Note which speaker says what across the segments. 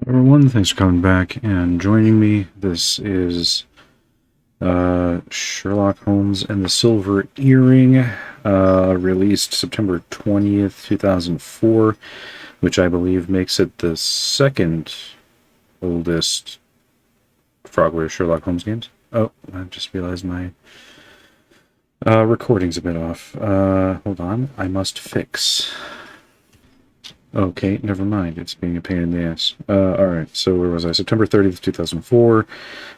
Speaker 1: Everyone, thanks for coming back and joining me. This is Sherlock Holmes and the Silver Earring, released September 20th, 2004, which I believe makes it the second oldest Frogwares Sherlock Holmes games. Oh, I just realized my recording's a bit off. Hold on, I must fix. Okay, never mind. It's being a pain in the ass. Alright, so where was I? September 30th, 2004.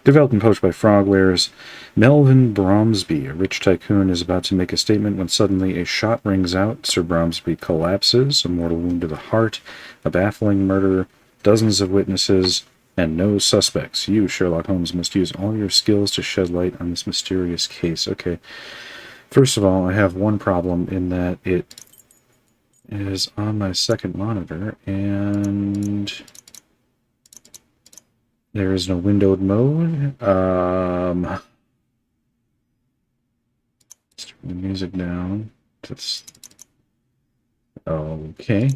Speaker 1: Developed and published by Frogwares. Melvyn Bromsby, a rich tycoon, is about to make a statement when suddenly a shot rings out. Sir Bromsby collapses, a mortal wound to the heart, a baffling murder, dozens of witnesses, and no suspects. You, Sherlock Holmes, must use all your skills to shed light on this mysterious case. Okay, first of all, I have one problem in that it is on my second monitor, and there is no windowed mode. Let's turn the music down. That's okay.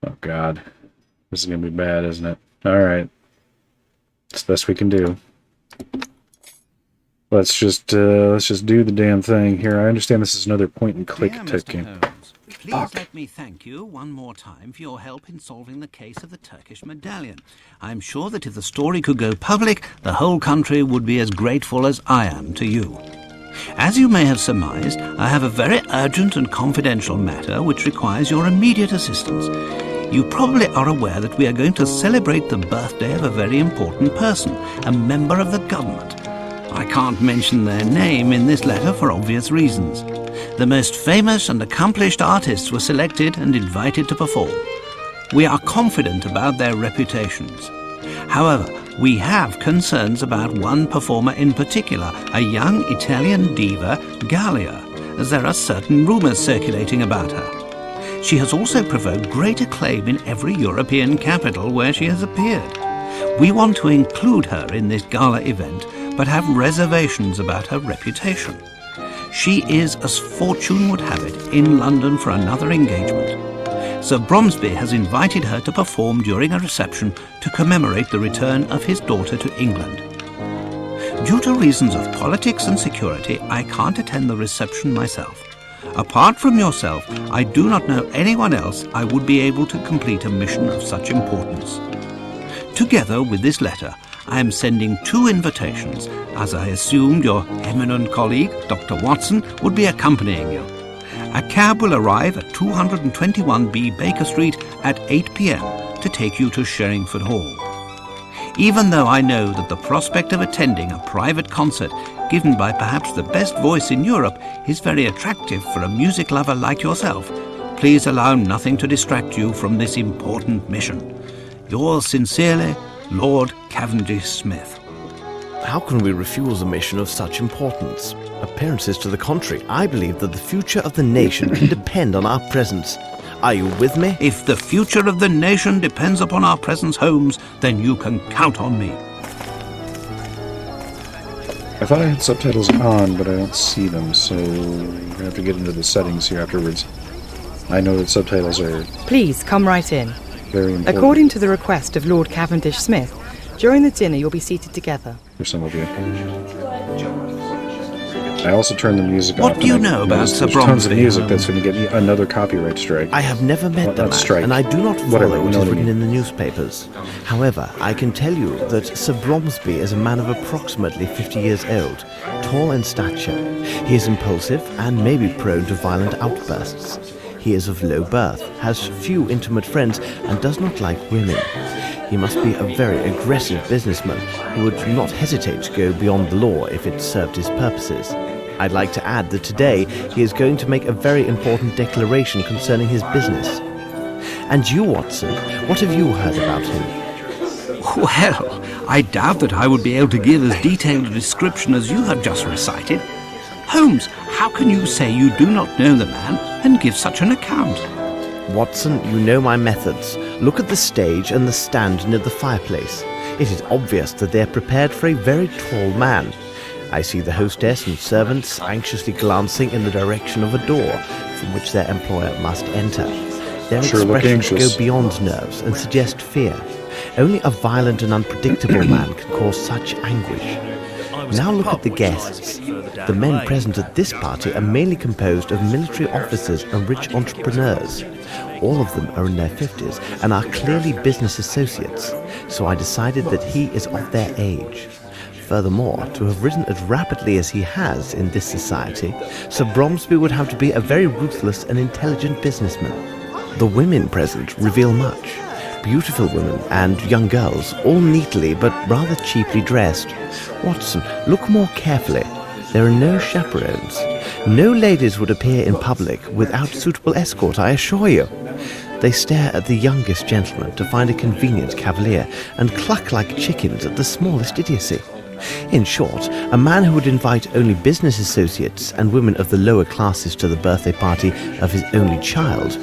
Speaker 1: Oh God, this is gonna be bad, isn't it? All right, it's the best we can do. Let's just do the damn thing here. I understand this is another point-and-click type game.
Speaker 2: Please let me thank you one more time for your help in solving the case of the Turkish medallion. I'm sure that if the story could go public, the whole country would be as grateful as I am to you. As you may have surmised, I have a very urgent and confidential matter which requires your immediate assistance. You probably are aware that we are going to celebrate the birthday of a very important person, a member of the government. I can't mention their name in this letter for obvious reasons. The most famous and accomplished artists were selected and invited to perform. We are confident about their reputations. However, we have concerns about one performer in particular, a young Italian diva, Gallia, as there are certain rumours circulating about her. She has also provoked great acclaim in every European capital where she has appeared. We want to include her in this gala event, but have reservations about her reputation. She is, as fortune would have it, in London for another engagement. Sir Bromsby has invited her to perform during a reception to commemorate the return of his daughter to England. Due to reasons of politics and security, I can't attend the reception myself. Apart from yourself, I do not know anyone else I would be able to complete a mission of such importance. Together with this letter, I am sending 2 invitations, as I assumed your eminent colleague, Dr. Watson, would be accompanying you. A cab will arrive at 221B Baker Street at 8 p.m. to take you to Sherringford Hall. Even though I know that the prospect of attending a private concert given by perhaps the best voice in Europe is very attractive for a music lover like yourself, please allow nothing to distract you from this important mission. Yours sincerely, Lord Cavendish Smith.
Speaker 3: How can we refuse a mission of such importance? Appearances to the contrary, I believe that the future of the nation can depend on our presence. Are you with me?
Speaker 2: If the future of the nation depends upon our presence, Holmes, then you can count on me.
Speaker 1: I thought I had subtitles on, but I don't see them, so I'm going to have to get into the settings here afterwards. I know that subtitles are
Speaker 4: Please come right in.
Speaker 1: very important.
Speaker 4: According to the request of Lord Cavendish Smith, during the dinner you'll be seated together.
Speaker 1: For some of you. I also turned the music off.
Speaker 2: What do you know about Sir
Speaker 1: There's tons of
Speaker 2: Bromsby?
Speaker 1: music that's going to get another copyright strike.
Speaker 3: I have never met the
Speaker 1: not
Speaker 3: man,
Speaker 1: strike.
Speaker 3: and I do not
Speaker 1: Whatever,
Speaker 3: follow
Speaker 1: you
Speaker 3: what
Speaker 1: know
Speaker 3: is
Speaker 1: what I
Speaker 3: written
Speaker 1: mean.
Speaker 3: in the newspapers. However, I can tell you that Sir Bromsby is a man of approximately 50 years old, tall in stature. He is impulsive and may be prone to violent outbursts. He is of low birth, has few intimate friends, and does not like women. He must be a very aggressive businessman who would not hesitate to go beyond the law if it served his purposes. I'd like to add that today he is going to make a very important declaration concerning his business. And you, Watson, what have you heard about him?
Speaker 2: Well, I doubt that I would be able to give as detailed a description as you have just recited. Holmes, how can you say you do not know the man and give such an account?
Speaker 3: Watson, you know my methods. Look at the stage and the stand near the fireplace. It is obvious that they are prepared for a very tall man. I see the hostess and servants anxiously glancing in the direction of a door from which their employer must enter. Their
Speaker 1: Sherlock
Speaker 3: expressions
Speaker 1: anxious.
Speaker 3: go beyond nerves and suggest fear. Only a violent and unpredictable man can cause such anguish. Now look at the guests. The men present at this party are mainly composed of military officers and rich entrepreneurs. All of them are in their 50s and are clearly business associates, so I decided that he is of their age. Furthermore, to have risen as rapidly as he has in this society, Sir Bromsby would have to be a very ruthless and intelligent businessman. The women present reveal much. Beautiful women and young girls, all neatly but rather cheaply dressed. Watson, look more carefully. There are no chaperones. No ladies would appear in public without suitable escort, I assure you. They stare at the youngest gentleman to find a convenient cavalier and cluck like chickens at the smallest idiocy. In short, a man who would invite only business associates and women of the lower classes to the birthday party of his only child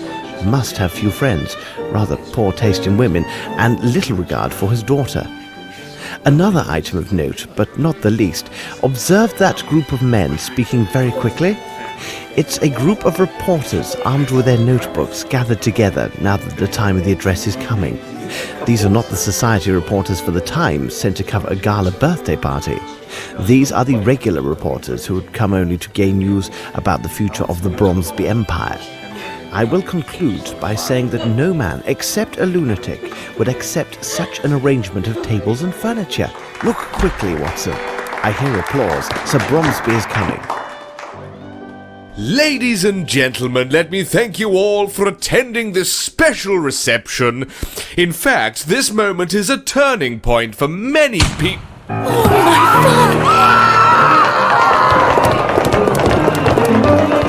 Speaker 3: must have few friends, rather poor taste in women, and little regard for his daughter. Another item of note, but not the least, observe that group of men speaking very quickly. It's a group of reporters armed with their notebooks gathered together now that the time of the address is coming. These are not the society reporters for the Times sent to cover a gala birthday party. These are the regular reporters who had come only to gain news about the future of the Bromsby Empire. I will conclude by saying that no man, except a lunatic, would accept such an arrangement of tables and furniture. Look quickly, Watson. I hear applause. Sir Bromsby is coming.
Speaker 5: Ladies and gentlemen, let me thank you all for attending this special reception. In fact, this moment is a turning point for many people.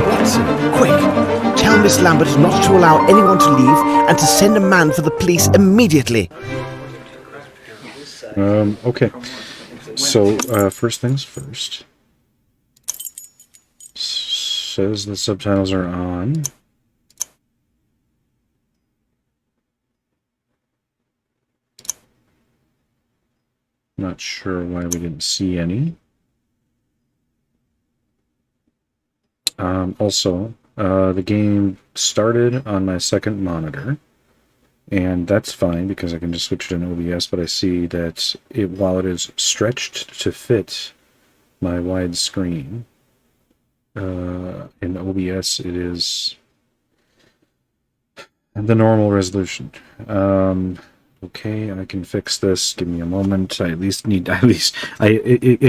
Speaker 3: Watson, quick! Tell Miss Lambert not to allow anyone to leave and to send a man for the police immediately.
Speaker 1: Okay. So, first things first. Says the subtitles are on. Not sure why we didn't see any. Also, the game started on my second monitor, and that's fine because I can just switch it in OBS, but I see that while it is stretched to fit my wide screen, in OBS it is the normal resolution. Okay, I can fix this. Give me a moment. It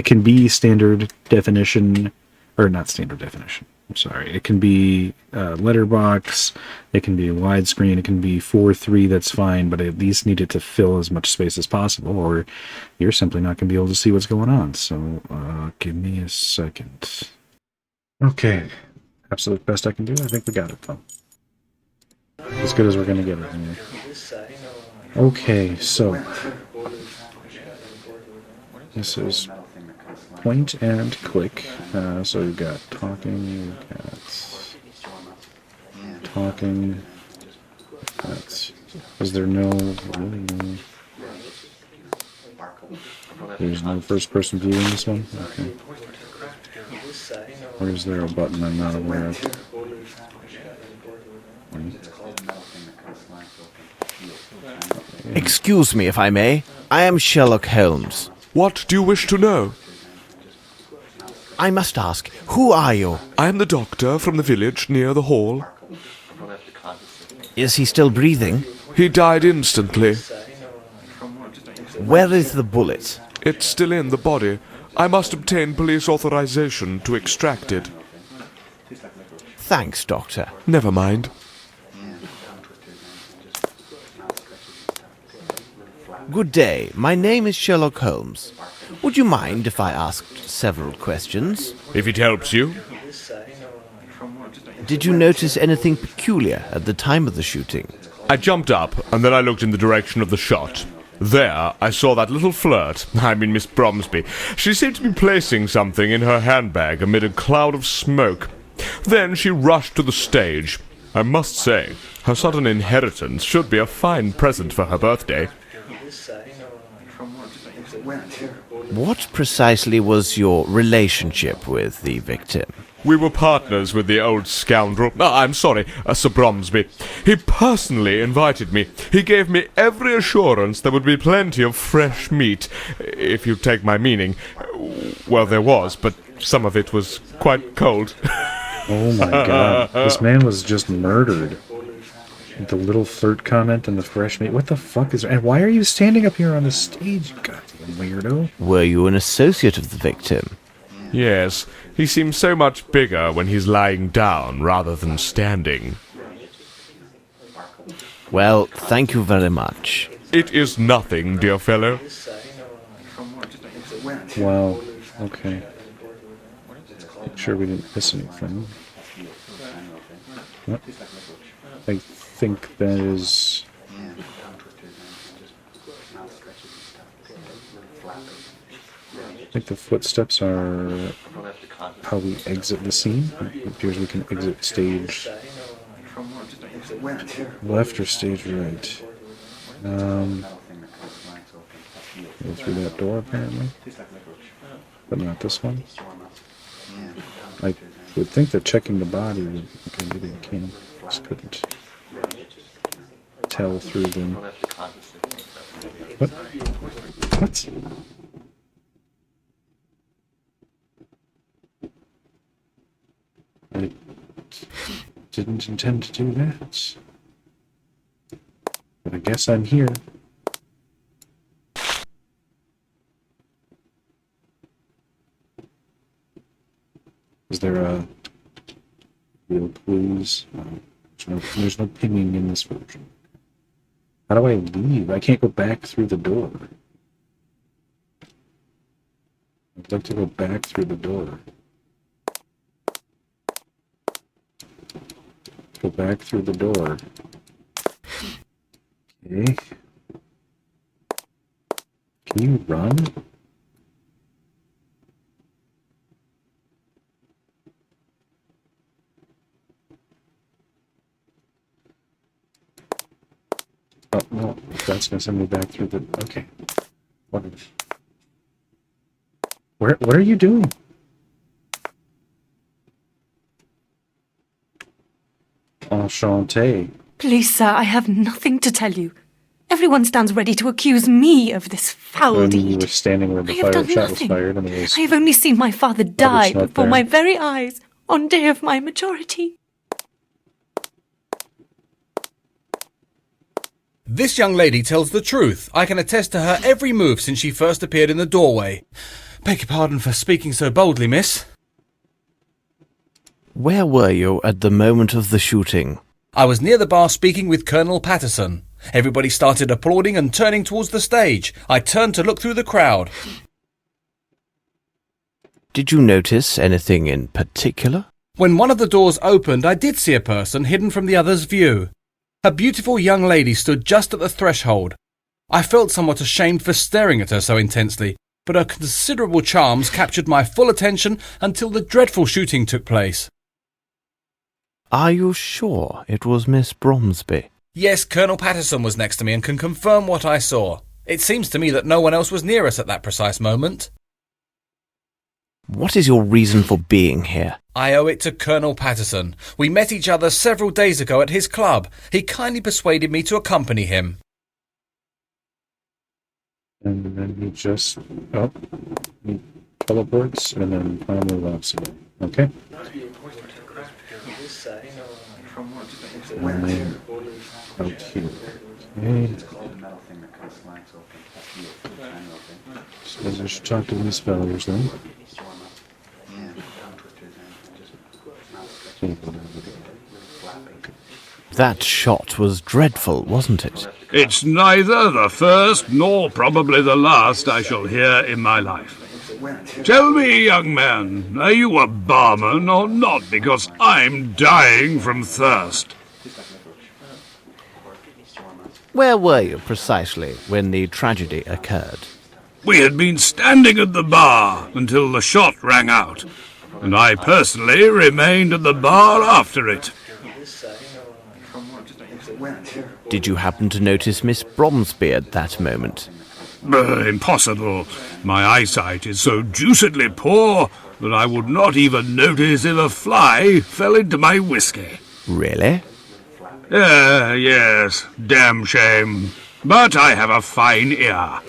Speaker 1: can be standard definition, or not standard definition. I'm sorry. It can be letterbox. It can be widescreen. It can be 4:3. That's fine, but I at least need it to fill as much space as possible, or you're simply not going to be able to see what's going on. So give me a second. Okay, absolute best I can do. I think we got it though. As good as we're going to get it. Anyway. Okay, so this is point and click. So we've got talking, we've got talking. Is there there's no first person view in this one? Okay. Or is there a button I'm not aware of?
Speaker 3: Excuse me, if I may. I am Sherlock Holmes.
Speaker 5: What do you wish to know?
Speaker 3: I must ask, who are you?
Speaker 5: I am the doctor from the village near the hall.
Speaker 3: Is he still breathing?
Speaker 5: He died instantly.
Speaker 3: Where is the bullet?
Speaker 5: It's still in the body. I must obtain police authorization to extract it.
Speaker 3: Thanks, Doctor.
Speaker 5: Never mind.
Speaker 3: Good day. My name is Sherlock Holmes. Would you mind if I asked several questions?
Speaker 5: If it helps you.
Speaker 3: Did you notice anything peculiar at the time of the shooting?
Speaker 5: I jumped up, and then I looked in the direction of the shot. There, I saw that little flirt, Miss Bromsby. She seemed to be placing something in her handbag amid a cloud of smoke. Then she rushed to the stage. I must say, her sudden inheritance should be a fine present for her birthday.
Speaker 3: What precisely was your relationship with the victim?
Speaker 5: We were partners with the old scoundrel. I'm sorry, Sir Bromsby. He personally invited me. He gave me every assurance there would be plenty of fresh meat, if you take my meaning. Well, there was, but some of it was quite cold.
Speaker 1: Oh my god. This man was just murdered. The little flirt comment and the fresh meat. What the fuck is... And why are you standing up here on the stage, you goddamn weirdo?
Speaker 3: Were you an associate of the victim?
Speaker 5: Yes, he seems so much bigger when he's lying down rather than standing.
Speaker 3: Well, thank you very much.
Speaker 5: It is nothing, dear fellow.
Speaker 1: Wow. Okay. Make sure we didn't miss anything. What? I think that is... I think the footsteps are how we exit the scene. It appears we can exit stage left or stage right. Go through that door apparently, but not this one. I would think that checking the body would... Okay, maybe I can. Just couldn't tell through them. What? What? I didn't intend to do that. But I guess I'm here. Is there a real clues? There's no pinging in this version. How do I leave? I can't go back through the door. I'd like to go back through the door. Go back through the door. Okay. Can you run? Oh, no. That's going to send me back through the... Okay. What are you doing? Enchanté.
Speaker 6: Please, sir, I have nothing to tell you. Everyone stands ready to accuse me of this foul
Speaker 1: You
Speaker 6: deed.
Speaker 1: were standing where the
Speaker 6: I have done
Speaker 1: shot was
Speaker 6: nothing.
Speaker 1: fired, and there was...
Speaker 6: I have only seen my father die
Speaker 1: not
Speaker 6: before
Speaker 1: there.
Speaker 6: my very eyes on day of my majority.
Speaker 7: This young lady tells the truth. I can attest to her every move since she first appeared in the doorway. Beg your pardon for speaking so boldly, miss.
Speaker 3: Where were you at the moment of the shooting?
Speaker 7: I was near the bar speaking with Colonel Patterson. Everybody started applauding and turning towards the stage. I turned to look through the crowd.
Speaker 3: Did you notice anything in particular?
Speaker 7: When one of the doors opened, I did see a person hidden from the other's view. A beautiful young lady stood just at the threshold. I felt somewhat ashamed for staring at her so intensely, but her considerable charms captured my full attention until the dreadful shooting took place.
Speaker 3: Are you sure it was Miss Bromsby?
Speaker 7: Yes, Colonel Patterson was next to me and can confirm what I saw. It seems to me that no one else was near us at that precise moment.
Speaker 3: What is your reason for being here?
Speaker 7: I owe it to Colonel Patterson. We met each other several days ago at his club. He kindly persuaded me to accompany him.
Speaker 1: And then he just... Oh. He teleports, and then finally walks away. Okay. Out here. Okay. Suppose I should talk to these fellows then.
Speaker 3: That shot was dreadful, wasn't it?
Speaker 8: It's neither the first nor probably the last I shall hear in my life. Tell me, young man, are you a barman or not? Because I'm dying from thirst.
Speaker 3: Where were you precisely when the tragedy occurred?
Speaker 8: We had been standing at the bar until the shot rang out, and I personally remained at the bar after it.
Speaker 3: Did you happen to notice Miss Bromsby at that moment?
Speaker 8: Impossible. My eyesight is so deucedly poor that I would not even notice if a fly fell into my whiskey.
Speaker 3: Really?
Speaker 8: Yes, damn shame. But I have a fine ear.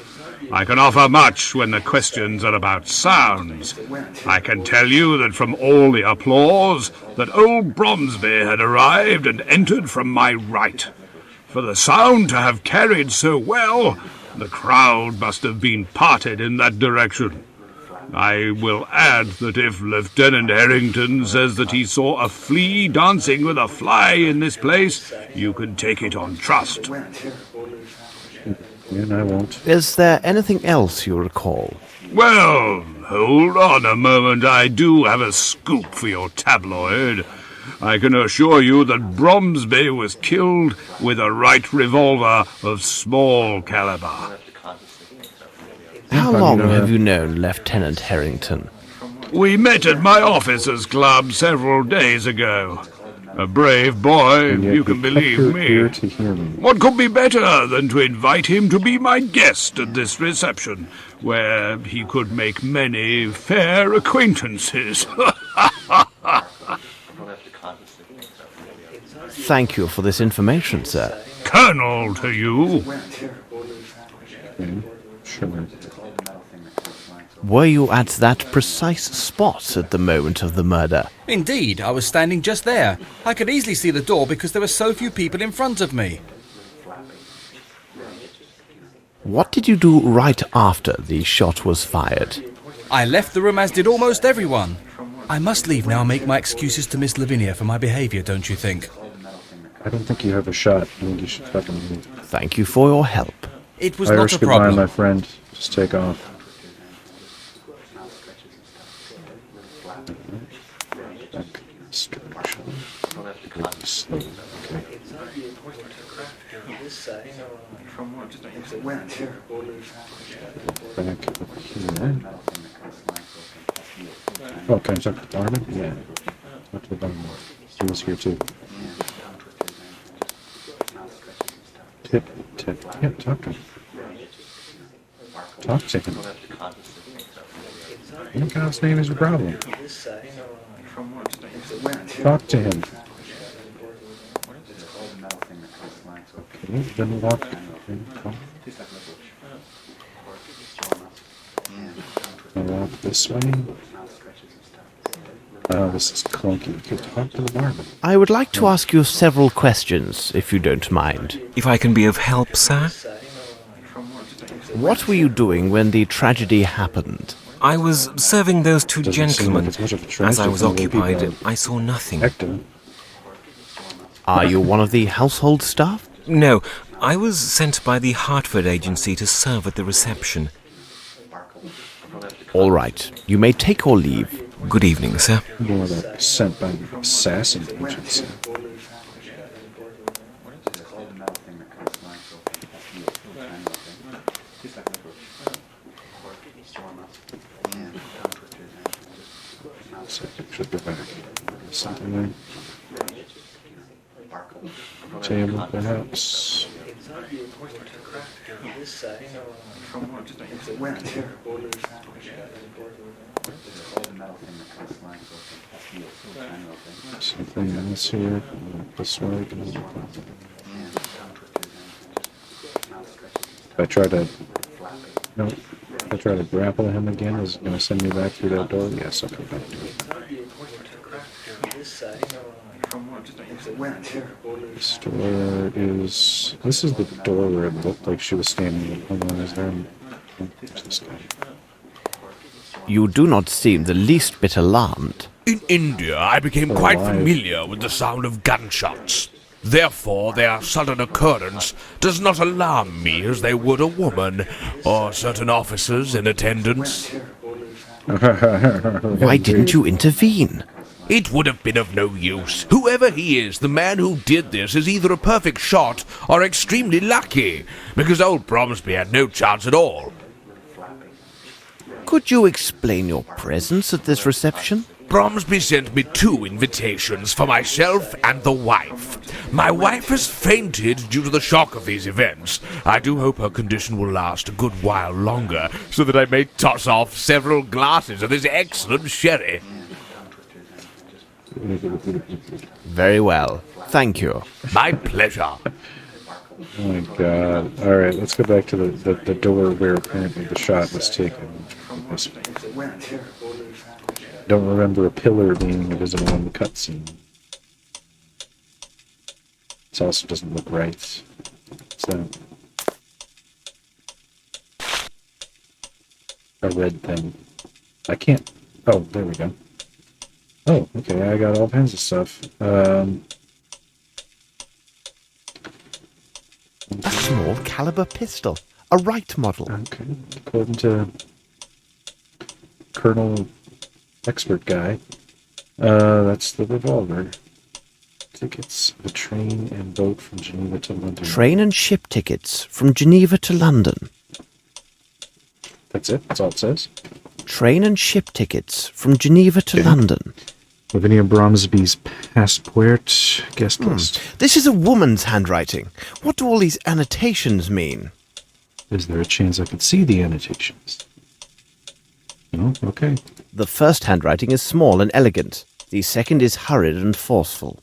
Speaker 8: I can offer much when the questions are about sounds. I can tell you that from all the applause, that old Bromsby had arrived and entered from my right. For the sound to have carried so well, the crowd must have been parted in that direction. I will add that if Lieutenant Harrington says that he saw a flea dancing with a fly in this place, you can take it on trust.
Speaker 1: And I won't.
Speaker 3: Is there anything else you recall?
Speaker 8: Well, hold on a moment. I do have a scoop for your tabloid. I can assure you that Bromsby was killed with a right revolver of small caliber.
Speaker 3: How long have you known Lieutenant Harrington?
Speaker 8: We met at my officers' club several days ago. A brave boy,
Speaker 1: And yet
Speaker 8: you can
Speaker 1: kept
Speaker 8: believe
Speaker 1: your
Speaker 8: me.
Speaker 1: ear to hear me.
Speaker 8: What could be better than to invite him to be my guest at this reception, where he could make many fair acquaintances?
Speaker 3: Thank you for this information, sir.
Speaker 8: Colonel to you.
Speaker 1: Okay, sure.
Speaker 3: Were you at that precise spot at the moment of the murder?
Speaker 7: Indeed, I was standing just there. I could easily see the door because there were so few people in front of me.
Speaker 3: What did you do right after the shot was fired?
Speaker 7: I left the room as did almost everyone. I must leave now and make my excuses to Miss Lavinia for my behaviour, don't you think?
Speaker 1: I don't think you have a shot. I think you should fucking leave.
Speaker 3: Thank you for your help.
Speaker 7: It was
Speaker 1: Irish
Speaker 7: not a
Speaker 1: goodbye,
Speaker 7: problem.
Speaker 1: my friend. Just take off. Back extraction. Really slow. Okay. Back up here. Oh, can I talk to the barman? Yeah. Talk to the barman. He was here too. Tip. Yeah, talk to him. Talk to him. What God's name is your problem? Talk to him. Okay, then walk. I'll walk this way. Oh, this is clunky. Okay, talk to the barman.
Speaker 3: I would like to ask you several questions, if you don't mind.
Speaker 9: If I can be of help, sir?
Speaker 3: What were you doing when the tragedy happened?
Speaker 9: I was serving those two
Speaker 1: Doesn't seem like
Speaker 9: gentlemen.
Speaker 1: it's much of a
Speaker 9: As I
Speaker 1: tragedy
Speaker 9: was
Speaker 1: for the people
Speaker 9: occupied,
Speaker 1: that
Speaker 9: I saw nothing.
Speaker 1: Hector.
Speaker 3: Are you one of the household staff?
Speaker 9: No, I was sent by the Hartford agency to serve at the reception.
Speaker 3: All right, you may take or leave.
Speaker 9: Good evening, sir.
Speaker 1: More that sent by the assassin agency. So I should go back. Something there. Table, perhaps. Something else here. This way. If I try to... No. If I try to grapple him again, is it going to send me back through that door? Yes, I'll come back to it. This door is... This is the door where it looked like she was standing. Hold on, is there... Who's this guy?
Speaker 3: You do not seem the least bit alarmed.
Speaker 5: In India, I became quite
Speaker 1: Alive.
Speaker 5: familiar with the sound of gunshots. Therefore, their sudden occurrence does not alarm me as they would a woman or certain officers in attendance.
Speaker 3: Why didn't you intervene?
Speaker 5: It would have been of no use. Whoever he is, the man who did this is either a perfect shot or extremely lucky, because old Bromsby had no chance at all.
Speaker 3: Could you explain your presence at this reception?
Speaker 5: Bromsby sent me 2 invitations for myself and the wife. My wife has fainted due to the shock of these events. I do hope her condition will last a good while longer, so that I may toss off several glasses of this excellent sherry.
Speaker 3: Very well. Thank you.
Speaker 5: My pleasure.
Speaker 1: Oh my god. Alright, let's go back to the door where apparently the shot was taken. Don't remember a pillar being visible in the cutscene. This also doesn't look right. What's that? A red thing. I can't... Oh, there we go. Oh, okay, I got all kinds of stuff.
Speaker 3: A small caliber pistol. A Wright model.
Speaker 1: Okay, according to Colonel Expert Guy, that's the revolver. Tickets, the train and boat from Geneva to London.
Speaker 3: Train and ship tickets from Geneva to London.
Speaker 1: That's it? That's all it says?
Speaker 3: Train and ship tickets from Geneva to London.
Speaker 1: Lavinia Bromsby's passport guest list.
Speaker 3: This is a woman's handwriting. What do all these annotations mean?
Speaker 1: Is there a chance I could see the annotations? No? Okay.
Speaker 3: The first handwriting is small and elegant. The second is hurried and forceful.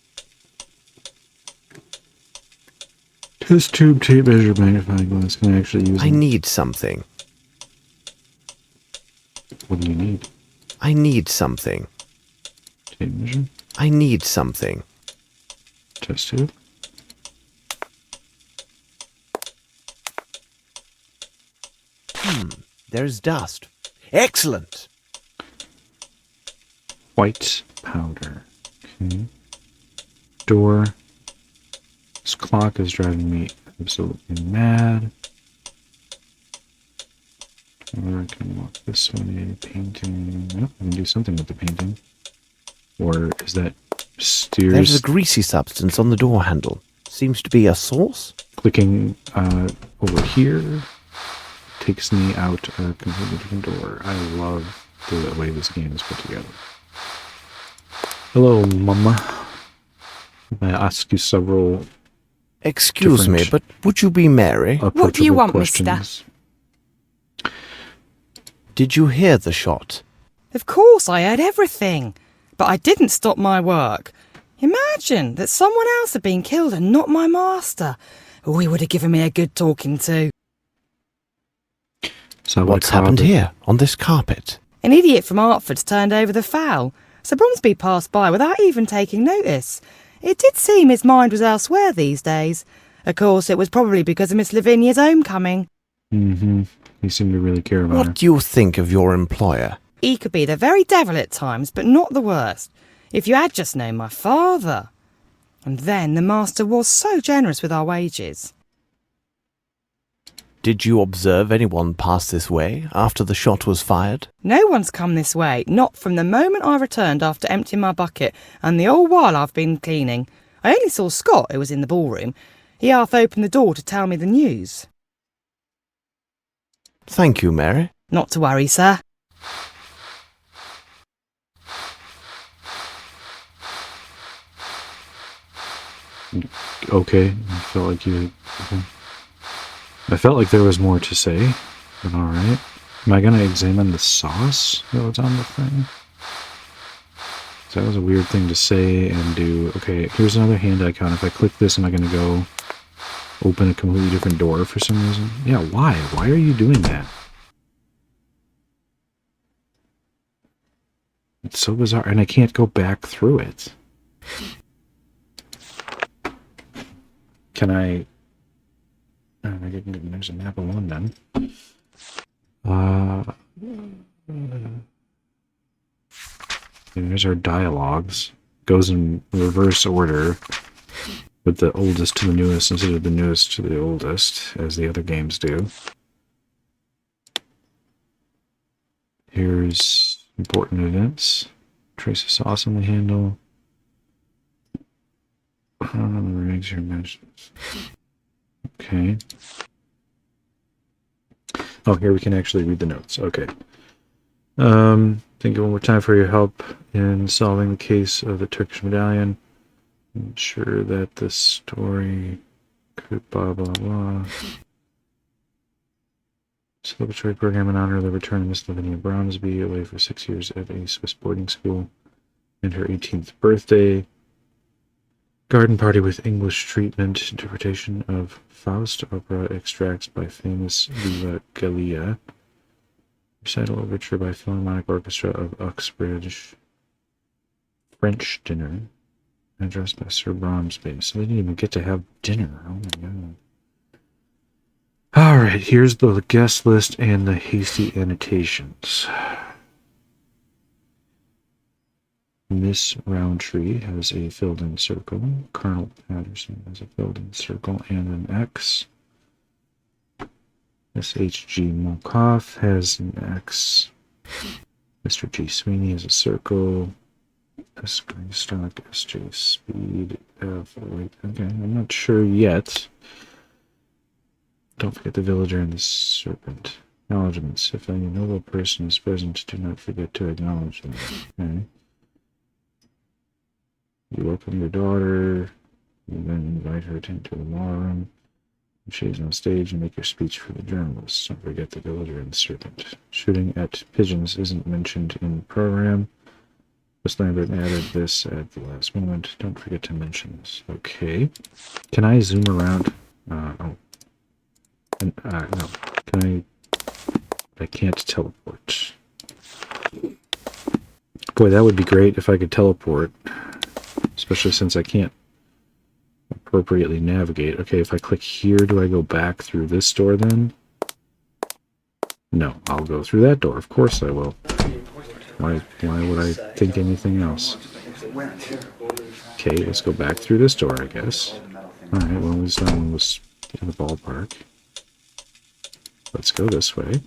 Speaker 1: Test tube, tape measure, magnifying glass. Can I actually use
Speaker 3: I
Speaker 1: it?
Speaker 3: need something.
Speaker 1: What do you need?
Speaker 3: I need something.
Speaker 1: Tape measure?
Speaker 3: I need something.
Speaker 1: Test tube?
Speaker 3: There's dust. Excellent.
Speaker 1: White powder. Okay. Door. This clock is driving me absolutely mad. Or I can walk this way. Painting. Nope, I can do something with the painting. Or is that steers?
Speaker 3: There's a greasy substance on the door handle. Seems to be a sauce?
Speaker 1: Clicking over here takes me out a completely different door. I love the way this game is put together. Hello, Mama. May I ask you several
Speaker 3: Excuse me, but would you be Mary?
Speaker 4: What do you want,
Speaker 1: questions?
Speaker 3: Did you hear the shot?
Speaker 4: Of course, I heard everything. But I didn't stop my work. Imagine that someone else had been killed and not my master. Oh, he would have given me a good talking to.
Speaker 1: So
Speaker 3: What's happened here, on this carpet?
Speaker 4: An idiot from Hertford's turned over the fowl. Sir Bromsby passed by without even taking notice. It did seem his mind was elsewhere these days. Of course, it was probably because of Miss Lavinia's homecoming.
Speaker 1: Mm-hmm. He seemed to really care about her.
Speaker 3: What do you think of your employer?
Speaker 4: He could be the very devil at times, but not the worst. If you had just known my father. And then the master was so generous with our wages.
Speaker 3: Did you observe anyone pass this way after the shot was fired?
Speaker 4: No one's come this way, not from the moment I returned after emptying my bucket, and the whole while I've been cleaning. I only saw Scott, who was in the ballroom. He half opened the door to tell me the news.
Speaker 3: Thank you, Mary.
Speaker 4: Not to worry, sir.
Speaker 1: Okay, I felt like you... Okay. I felt like there was more to say, but alright. Am I gonna examine the sauce that was on the thing? So that was a weird thing to say and do. Okay, here's another hand icon. If I click this, am I gonna go open a completely different door for some reason? Yeah, why? Why are you doing that? It's so bizarre, and I can't go back through it. Can I... There's a map of London. There's our dialogues. Goes in reverse order, with the oldest to the newest instead of the newest to the oldest, as the other games do. Here's important events. Trace of sauce on the handle. Okay. Oh, here we can actually read the notes. Okay. Thank you one more time for your help in solving the case of the Turkish medallion. I'm sure that the story could blah blah blah. Celebratory program in honor of the return of Miss Lavinia Bromsby, away for 6 years at a Swiss boarding school, and her 18th birthday. Garden party with English treatment, interpretation of Faust opera extracts by famous Viva Gallia. Recital overture by Philharmonic Orchestra of Uxbridge. French dinner, addressed by Sir Bromsby. So they didn't even get to have dinner. Oh my god. Alright, here's the guest list and the hasty annotations. Miss Roundtree has a filled-in circle. Colonel Patterson has a filled-in circle and an X. Miss H.G. Molkoff has an X. Mr. G. Sweeney has a circle. S. Greystock, S.J. Speed, F. Wait, okay, I'm not sure yet. Don't forget the villager and the serpent. Acknowledgements. If any noble person is present, do not forget to acknowledge them. Okay. You welcome your daughter. You then invite her into the law room. If she is on stage, you make your speech for the journalists. Don't forget the villager and the serpent. Shooting at pigeons isn't mentioned in the program. Miss Lambert added this at the last moment. Don't forget to mention this. Okay. Can I zoom around? No. Can I can't teleport. Boy, that would be great if I could teleport. Especially since I can't appropriately navigate. Okay, if I click here, do I go back through this door then? No, I'll go through that door. Of course I will. Why would I think anything else? Okay, let's go back through this door, I guess. Alright, well, at least that one was in the ballpark. Let's go this way.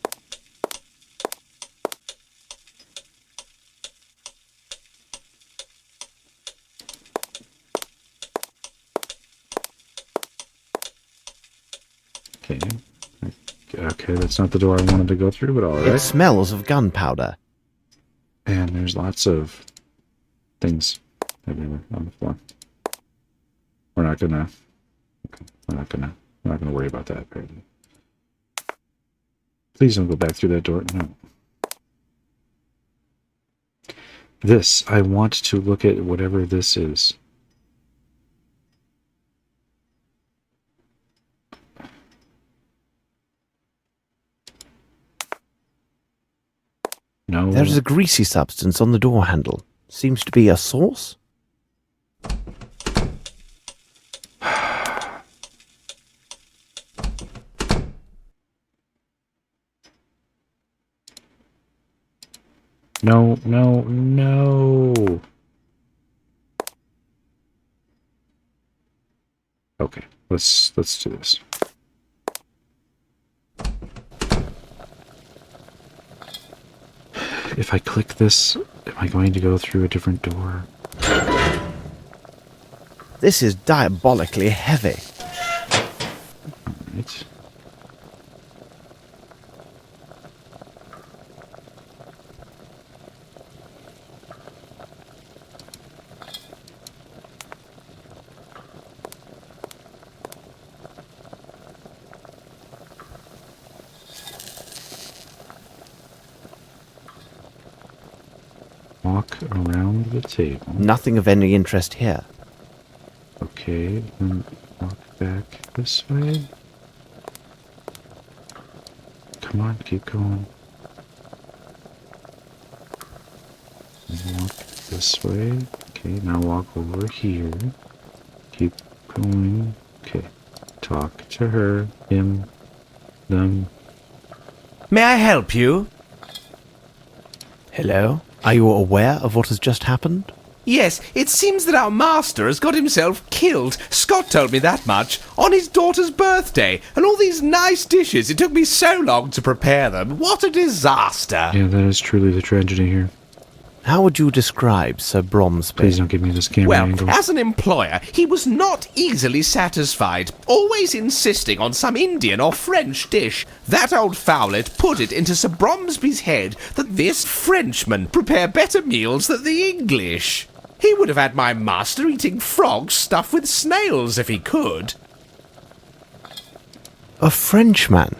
Speaker 1: Okay, that's not the door I wanted to go through, but alright.
Speaker 3: It smells of gunpowder.
Speaker 1: And there's lots of things everywhere on the floor. We're not gonna worry about that, apparently. Please don't go back through that door. No. This, I want to look at whatever this is. No.
Speaker 3: There is a greasy substance on the door handle. Seems to be a sauce?
Speaker 1: No, no, no. Okay, let's do this. If I click this, am I going to go through a different door?
Speaker 3: This is diabolically heavy.
Speaker 1: Alright. Walk around the table.
Speaker 3: Nothing of any interest here.
Speaker 1: Okay, then walk back this way. Come on, keep going. Walk this way. Okay, now walk over here. Keep going. Okay, talk to her, him, them.
Speaker 10: May I help you?
Speaker 3: Hello? Are you aware of what has just happened?
Speaker 10: Yes, it seems that our master has got himself killed. Scott told me that much. On his daughter's birthday. And all these nice dishes. It took me so long to prepare them. What a disaster.
Speaker 1: Yeah, that is truly the tragedy here.
Speaker 3: How would you describe Sir Bromsby?
Speaker 1: Please don't give me this camera
Speaker 10: Well,
Speaker 1: angle.
Speaker 10: as an employer, he was not easily satisfied, always insisting on some Indian or French dish. That old fowlet put it into Sir Bromsby's head that this Frenchman prepare better meals than the English. He would have had my master eating frogs stuffed with snails if he could.
Speaker 3: A Frenchman?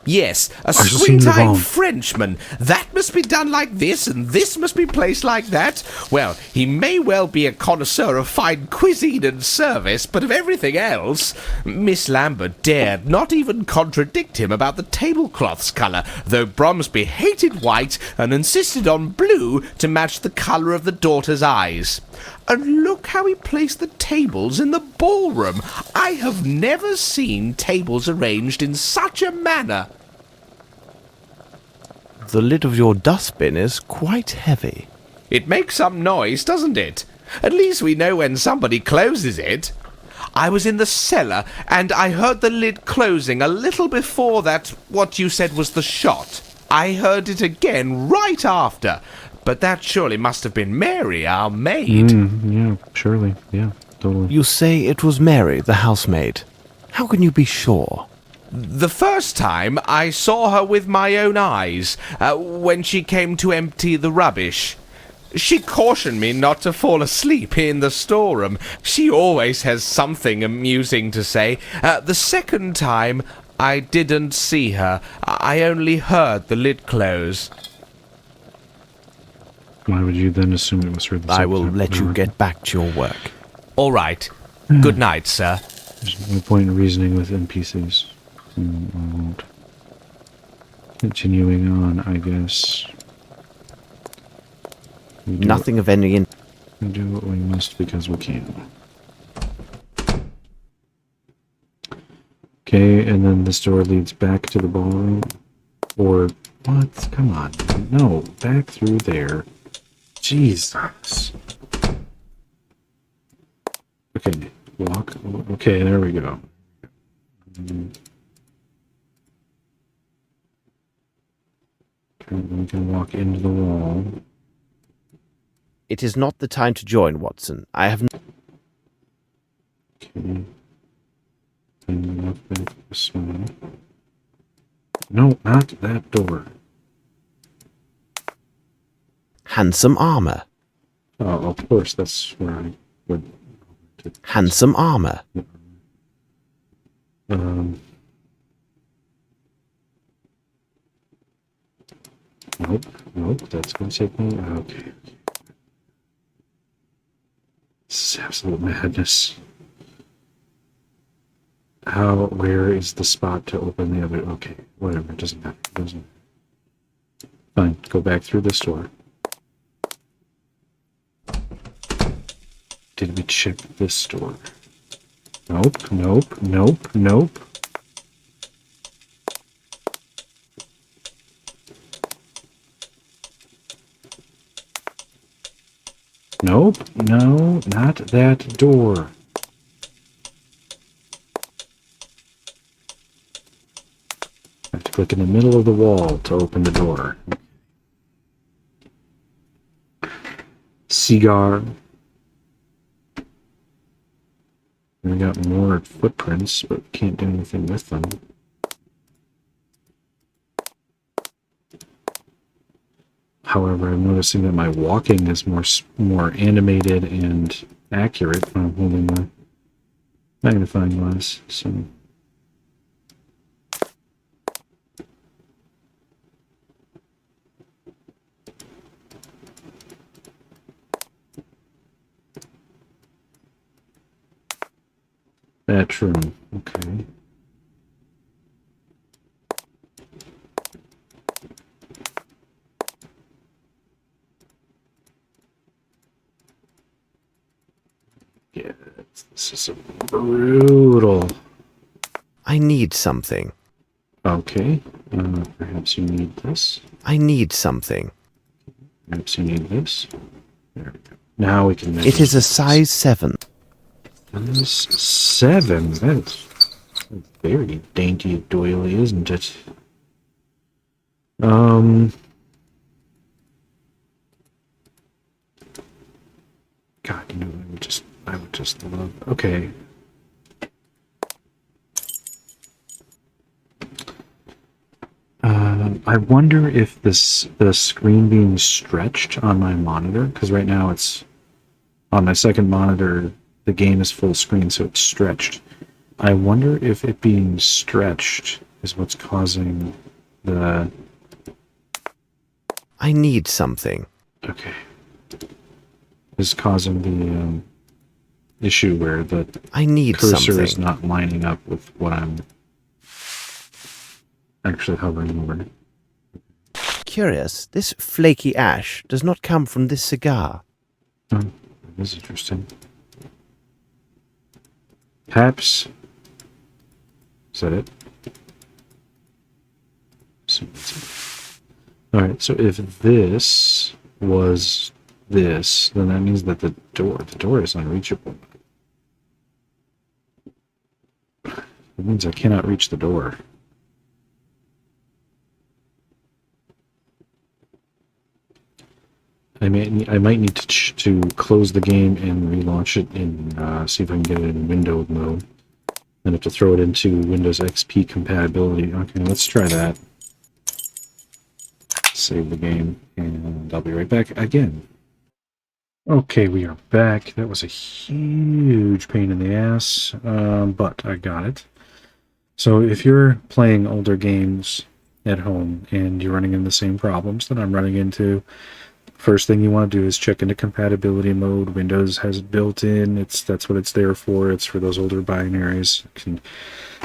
Speaker 10: Yes, a
Speaker 1: just seen the
Speaker 10: squint-eyed
Speaker 1: bomb.
Speaker 10: Frenchman. That must be done like this, and this must be placed like that. Well, he may well be a connoisseur of fine cuisine and service, but of everything else, Miss Lambert dared not even contradict him about the tablecloth's colour, though Bromsby hated white and insisted on blue to match the colour of the daughter's eyes. And look how he placed the tables in the ballroom. I have never seen tables arranged in such a manner.
Speaker 3: The lid of your dustbin is quite heavy.
Speaker 10: It makes some noise, doesn't it? At least we know when somebody closes it. I was in the cellar, and I heard the lid closing a little before that, what you said was the shot. I heard it again right after. But that surely must have been Mary, our maid.
Speaker 1: Yeah, surely. Yeah, totally.
Speaker 3: You say it was Mary, the housemaid. How can you be sure?
Speaker 10: The first time I saw her with my own eyes, when she came to empty the rubbish. She cautioned me not to fall asleep in the storeroom. She always has something amusing to say. The second time, I didn't see her. I only heard the lid close.
Speaker 1: Why would you then assume it was her?
Speaker 3: I will let you get back to your work.
Speaker 10: All right. Good night, sir.
Speaker 1: There's no point in reasoning with NPCs. I won't. Continuing on, I guess.
Speaker 3: Nothing of any...
Speaker 1: We do what we must because we can. Okay, and then this door leads back to the ballroom. Or, what? Come on. No, back through there. Jesus. Okay, walk. Okay, there we go. We can walk into the wall.
Speaker 3: It is not the time to join, Watson. I have...
Speaker 1: Okay. And walk back this way. No, not that door.
Speaker 3: Handsome armor.
Speaker 1: Oh, of course, that's where I would...
Speaker 3: Handsome armor.
Speaker 1: Nope, that's going to take me... Okay. This is absolute madness. Where is the spot to open the other... Okay, whatever, it doesn't matter. Fine, go back through this door. Did we check this door? Nope. Nope. No, not that door. I have to click in the middle of the wall to open the door. Cigar. We got more footprints, but can't do anything with them. However, I'm noticing that my walking is more animated and accurate when I'm holding the magnifying glass. So bedroom, okay. Yeah, this is brutal.
Speaker 3: I need something.
Speaker 1: Okay, perhaps you need this.
Speaker 3: I need something.
Speaker 1: Perhaps you need this. There we go. Now we can measure.
Speaker 3: It is a size 7.
Speaker 1: Size 7? That's very dainty doily, isn't it? God, you know, I would just love. Okay. I wonder if the screen being stretched on my monitor, because right now it's on my second monitor, the game is full screen, so it's stretched. I wonder if it being stretched is what's causing the...
Speaker 3: I need something.
Speaker 1: Okay. Is causing the issue where the
Speaker 3: I need
Speaker 1: cursor
Speaker 3: something.
Speaker 1: is not lining up with what I'm actually hovering over.
Speaker 3: Curious, this flaky ash does not come from this cigar.
Speaker 1: Oh, that is interesting. Perhaps... Is that it? Alright, so if this was this, then that means that the door is unreachable. It means I cannot reach the door. I might need to close the game and relaunch it and see if I can get it in window mode. Then have to throw it into Windows XP compatibility. Okay, let's try that. Save the game, and I'll be right back again. Okay, we are back. That was a huge pain in the ass, but I got it. So if you're playing older games at home and you're running into the same problems that I'm running into, first thing you want to do is check into compatibility mode. Windows has it built in. That's what it's there for. It's for those older binaries. You can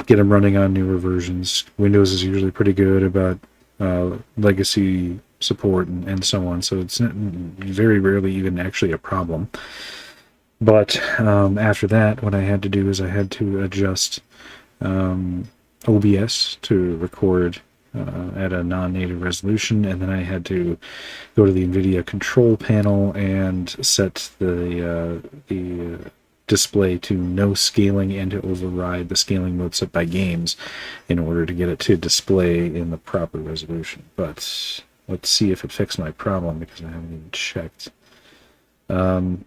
Speaker 1: get them running on newer versions. Windows is usually pretty good about legacy support and so on, so it's very rarely even actually a problem. But after that, what I had to do is I had to adjust OBS to record at a non-native resolution, and then I had to go to the NVIDIA control panel and set the display to no scaling and to override the scaling mode set by games in order to get it to display in the proper resolution. But let's see if it fixed my problem, because I haven't even checked. The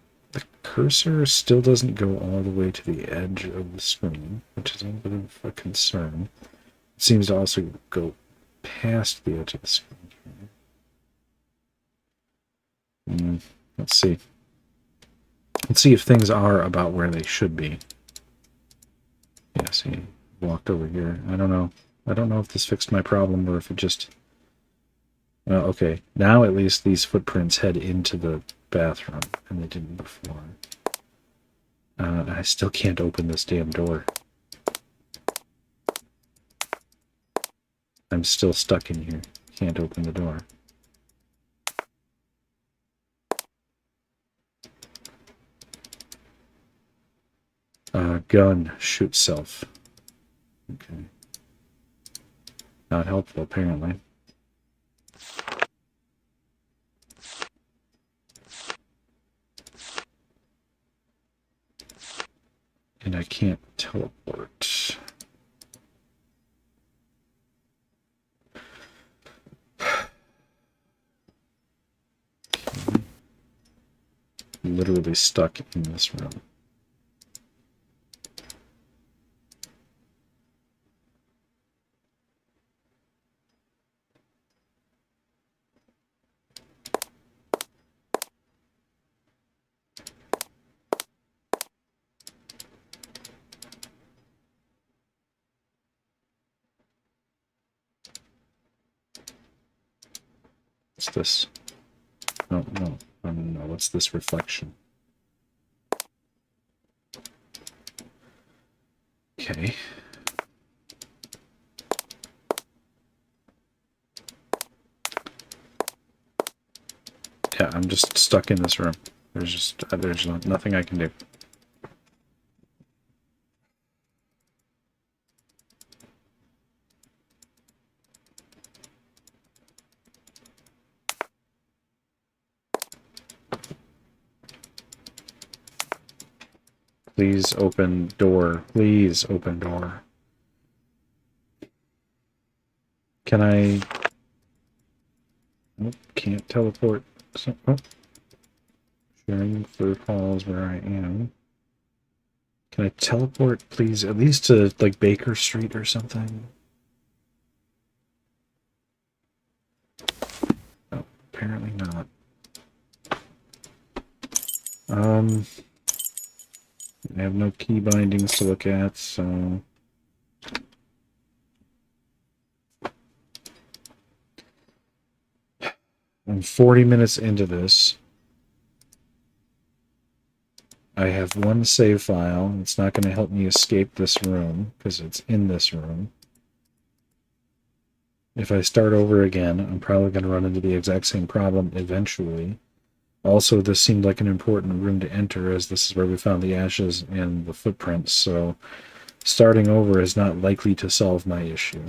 Speaker 1: cursor still doesn't go all the way to the edge of the screen, which is a bit of a concern. It seems to also go past the edge of the screen. Let's see. Let's see if things are about where they should be. Yeah, see, walked over here. I don't know. I don't know if this fixed my problem or if it just... Well, okay. Now at least these footprints head into the bathroom, and they didn't before. I still can't open this damn door. I'm still stuck in here. Can't open the door. Gun, shoot self. Okay. Not helpful, apparently. And I can't teleport. Literally stuck in this room. What's this? No. What's this reflection? Okay. Yeah, I'm just stuck in this room. There's nothing I can do. Please open door. Please open door. Can I... Nope, can't teleport. So, oh. Hearing for calls where I am. Can I teleport, please, at least to, like, Baker Street or something? Oh, apparently not. I have no key bindings to look at, so... I'm 40 minutes into this. I have one save file. It's not going to help me escape this room, because it's in this room. If I start over again, I'm probably going to run into the exact same problem eventually. Also, this seemed like an important room to enter, as this is where we found the ashes and the footprints, so starting over is not likely to solve my issue.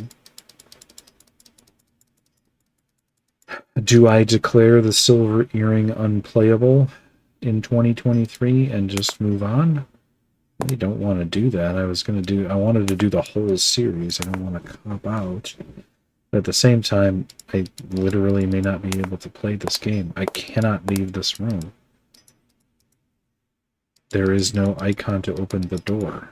Speaker 1: Do I declare the silver earring unplayable in 2023 and just move on? I don't want to do that. I wanted to do the whole series. I don't want to cop out. But at the same time, I literally may not be able to play this game. I cannot leave this room. There is no icon to open the door.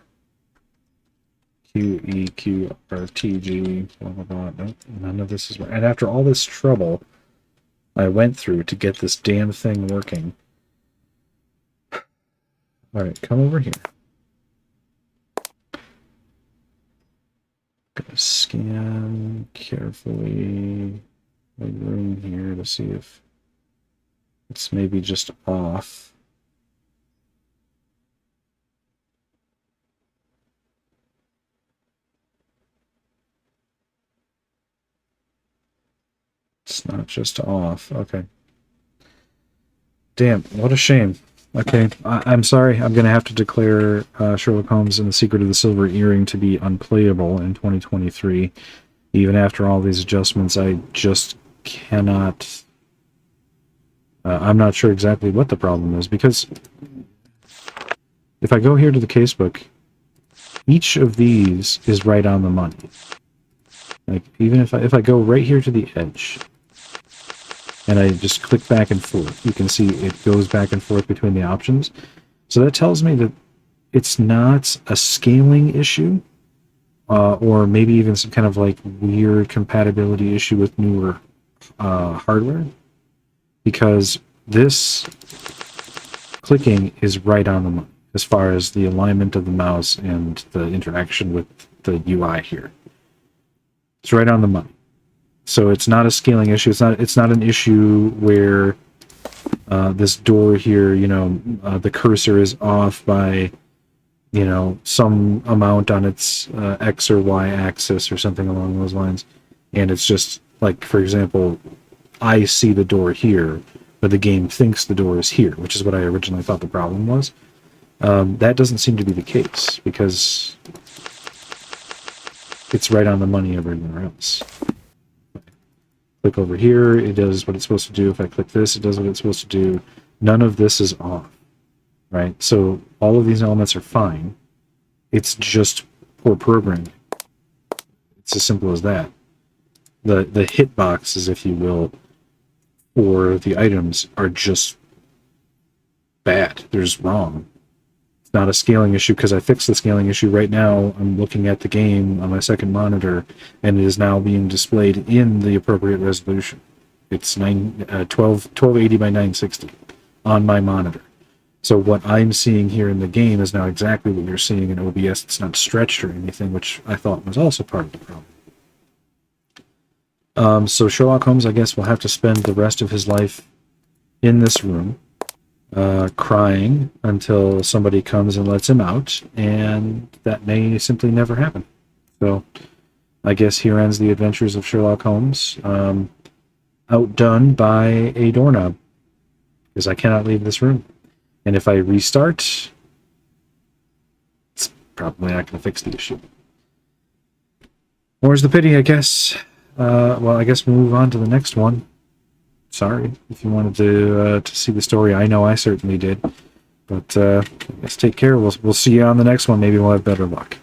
Speaker 1: Q, E, Q, R, T, G, blah, blah, blah. Nope, none of this is... And after all this trouble I went through to get this damn thing working. Alright, come over here. Gonna scan carefully the room here to see if it's maybe just off. It's not just off. Okay. Damn, what a shame. Okay, I'm sorry. I'm going to have to declare Sherlock Holmes and the Secret of the Silver Earring to be unplayable in 2023. Even after all these adjustments, I just cannot... I'm not sure exactly what the problem is, because if I go here to the casebook, each of these is right on the money. Like, even if I go right here to the edge, and I just click back and forth, you can see it goes back and forth between the options. So that tells me that it's not a scaling issue, or maybe even some kind of like weird compatibility issue with newer hardware, because this clicking is right on the money as far as the alignment of the mouse and the interaction with the UI here. It's right on the money. So it's not a scaling issue. It's not an issue where this door here, the cursor is off by, some amount on its X or Y axis or something along those lines. And it's just like, for example, I see the door here, but the game thinks the door is here, which is what I originally thought the problem was. That doesn't seem to be the case, because it's right on the money everywhere else. Click over here, it does what it's supposed to do. If I click this, it does what it's supposed to do. None of this is off, right? So all of these elements are fine. It's just poor programming. It's as simple as that. The hitboxes, if you will, for the items are just bad. They're just wrong. It's not a scaling issue, because I fixed the scaling issue. Right now, I'm looking at the game on my second monitor, and it is now being displayed in the appropriate resolution. It's 1280 by 960 on my monitor. So what I'm seeing here in the game is now exactly what you're seeing in OBS. It's not stretched or anything, which I thought was also part of the problem. So Sherlock Holmes, I guess, will have to spend the rest of his life in this room, crying until somebody comes and lets him out, and that may simply never happen. So I guess here ends the adventures of Sherlock Holmes, outdone by a doorknob, because I cannot leave this room. And if I restart, it's probably not going to fix the issue. More's the pity, I guess. Well, I guess we'll move on to the next one. Sorry if you wanted to see the story. I know I certainly did. But let's take care. We'll see you on the next one. Maybe we'll have better luck.